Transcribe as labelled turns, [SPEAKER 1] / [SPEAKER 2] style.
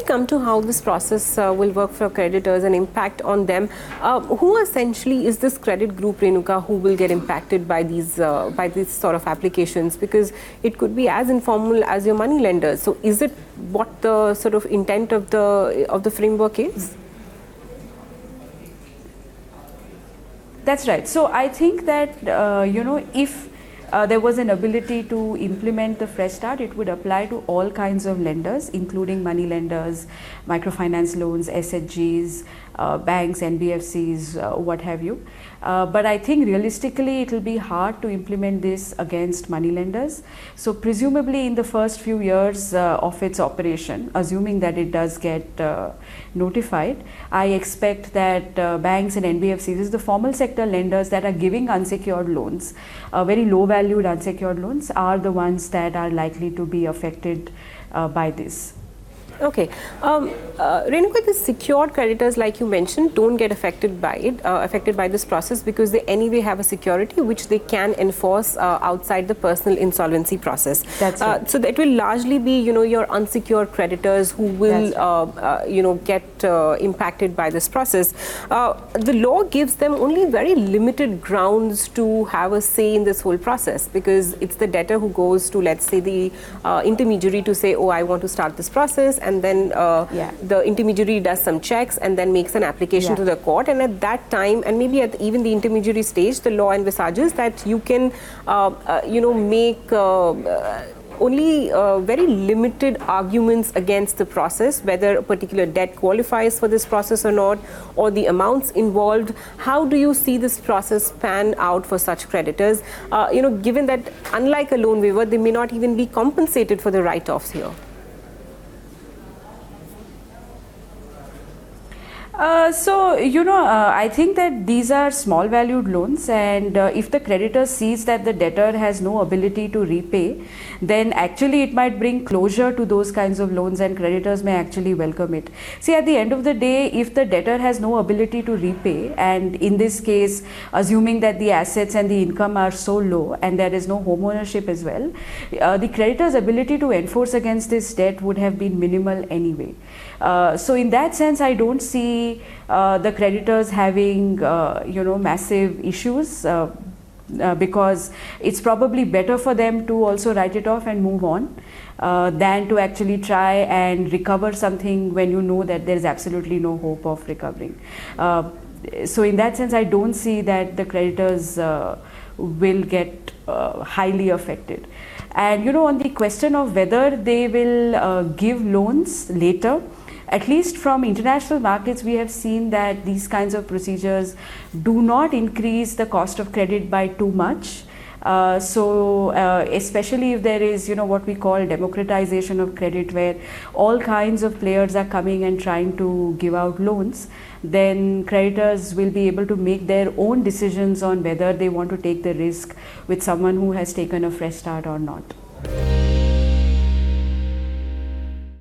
[SPEAKER 1] come to how this process will work for creditors and impact on them, who essentially is this credit group, Renuka, who will get impacted by these sort of applications? Because it could be as informal as your money lenders. So is it what the sort of intent of the framework is?
[SPEAKER 2] That's right. So I think that if there was an ability to implement the Fresh Start, it would apply to all kinds of lenders, including money lenders, microfinance loans, SHGs, banks, NBFCs, what have you. But I think realistically it will be hard to implement this against money lenders. So presumably in the first few years of its operation, assuming that it does get notified, I expect that banks and NBFCs, the formal sector lenders that are giving unsecured loans, very low valued unsecured loans, are the ones that are likely to be affected by this.
[SPEAKER 1] Okay. Renuka, the secured creditors, like you mentioned, don't get affected by it, affected by this process, because they anyway have a security which they can enforce outside the personal insolvency process.
[SPEAKER 2] That's right.
[SPEAKER 1] So that will largely be, your unsecured creditors who will, get impacted by this process. The law gives them only very limited grounds to have a say in this whole process, because it's the debtor who goes to, let's say, the intermediary to say, oh, I want to start this process. And then the intermediary does some checks and then makes an application to the court. And at that time, and maybe at even the intermediary stage, the law envisages that you can, make only very limited arguments against the process, whether a particular debt qualifies for this process or not, or the amounts involved. How do you see this process pan out for such creditors, given that unlike a loan waiver, they may not even be compensated for the write-offs here?
[SPEAKER 2] I think that these are small valued loans, and if the creditor sees that the debtor has no ability to repay, then actually it might bring closure to those kinds of loans, and creditors may actually welcome it. See, at the end of the day, if the debtor has no ability to repay, and in this case, assuming that the assets and the income are so low and there is no home ownership as well, the creditor's ability to enforce against this debt would have been minimal anyway. So in that sense, I don't see the creditors having massive issues, because it's probably better for them to also write it off and move on than to actually try and recover something when you know that there is absolutely no hope of recovering. So in that sense, I don't see that the creditors will get highly affected. And on the question of whether they will give loans later, at least from international markets, we have seen that these kinds of procedures do not increase the cost of credit by too much. Especially if there is, what we call democratization of credit, where all kinds of players are coming and trying to give out loans, then creditors will be able to make their own decisions on whether they want to take the risk with someone who has taken a fresh start or not.